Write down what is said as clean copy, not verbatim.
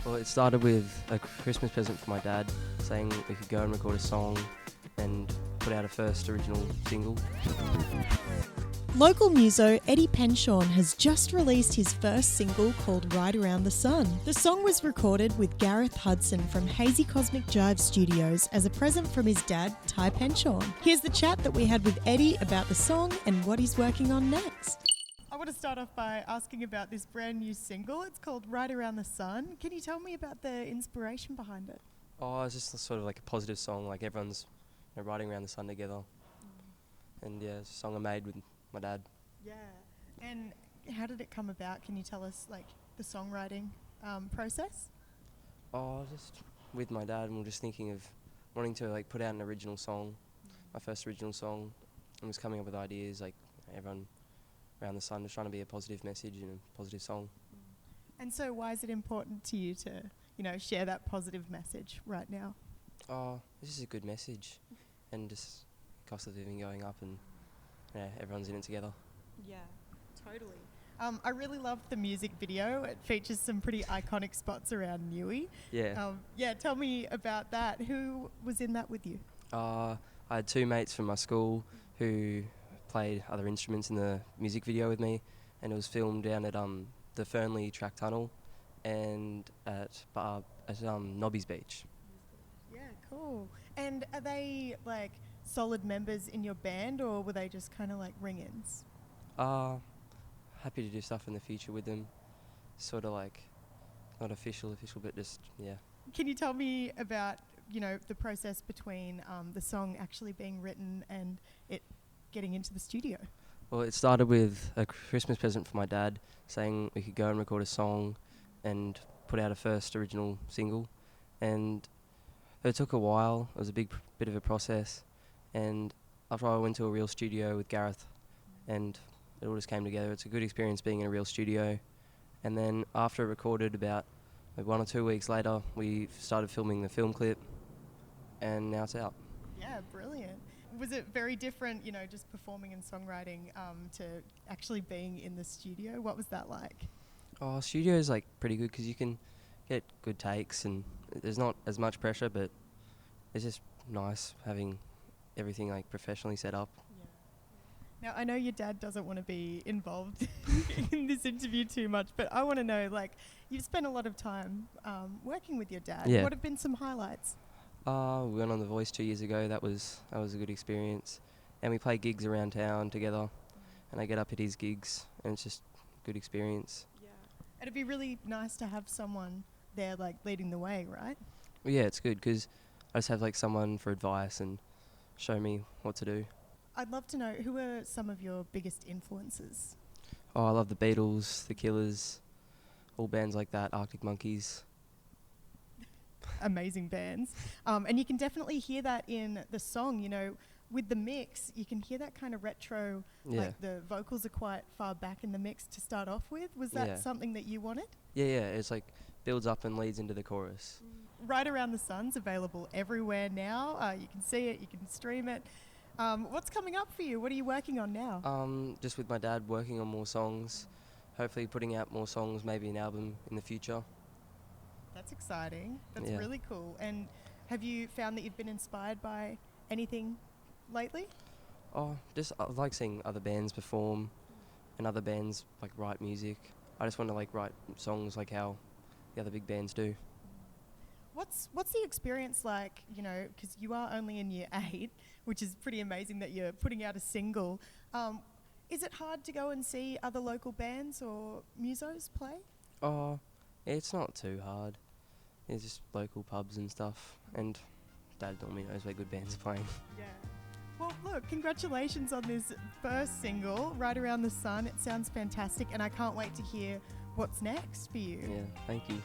Well, it started with a Christmas present for my dad, saying we could go and record a song and put out a first original single. Local muso Eddie Penshorn has just released his first single called Right Around the Sun. The song was recorded with Gareth Hudson from Hazy Cosmic Jive Studios as a present from his dad, Ty Penshorn. Here's the chat that we had with Eddie about the song and what he's working on next. I want to start off by asking about this brand new single. It's called Right Around the Sun. Can you tell me about the inspiration behind it? Oh, it's just sort of like a positive song, like everyone's riding around the sun together. And yeah, it's a song I made with my dad. Yeah. And how did it come about? Can you tell us like the songwriting process? Oh, just with my dad, and we're just thinking of wanting to like put out an original song, my first original song, and was coming up with ideas like everyone around the sun, just trying to be a positive message and a positive song. And so why is it important to you to, share that positive message right now? Oh, this is a good message, and just cost of living going up, and everyone's in it together. Yeah, totally. I really loved the music video. It features some pretty iconic spots around Newey. Yeah. Tell me about that. Who was in that with you? I had two mates from my school who played other instruments in the music video with me, and it was filmed down at the Fernley Track Tunnel and at Nobby's Beach. Yeah, cool. And are they like solid members in your band, or were they just kind of like ring-ins? Happy to do stuff in the future with them. Sort of like not official, but just yeah. Can you tell me about the process between the song actually being written and it getting into the studio? Well, it started with a Christmas present for my dad, saying we could go and record a song and put out a first original single. And it took a while. It was a bit of a process. And after I went to a real studio with Gareth, and it all just came together. It's a good experience being in a real studio. And then after it recorded, about 1 or 2 weeks later, we started filming the film clip, and now it's out. Yeah, brilliant. Was it very different, just performing and songwriting to actually being in the studio? What was that like? Oh, studio is like pretty good because you can get good takes, and there's not as much pressure, but it's just nice having everything like professionally set up. Yeah. Now, I know your dad doesn't want to be involved in this interview too much, but I want to know, you've spent a lot of time working with your dad. Yeah. What have been some highlights? We went on The Voice 2 years ago. That was a good experience. And we play gigs around town together, and I get up at his gigs, and it's just a good experience. Yeah. It'd be really nice to have someone there, leading the way, right? Well, yeah, it's good because I just have someone for advice and show me what to do. I'd love to know, who are some of your biggest influences? Oh, I love the Beatles, the Killers, all bands like that, Arctic Monkeys. Amazing bands. And you can definitely hear that in the song, with the mix, you can hear that kind of retro, the vocals are quite far back in the mix to start off with. Was that something that you wanted? Yeah, it's builds up and leads into the chorus. Right Around the Sun's available everywhere now. You can see it, you can stream it. What's coming up for you? What are you working on now? Just with my dad, working on more songs, hopefully putting out more songs, maybe an album in the future. That's exciting. That's really cool. And have you found that you've been inspired by anything lately? Oh, just I like seeing other bands perform and other bands write music. I just want to write songs like how the other big bands do. What's the experience like, because you are only in year 8, which is pretty amazing that you're putting out a single. Is it hard to go and see other local bands or musos play? Oh, it's not too hard. It's just local pubs and stuff, and Dad normally knows where good bands are playing. Yeah. Well, look, congratulations on this first single, Right Around the Sun. It sounds fantastic, and I can't wait to hear what's next for you. Yeah, thank you.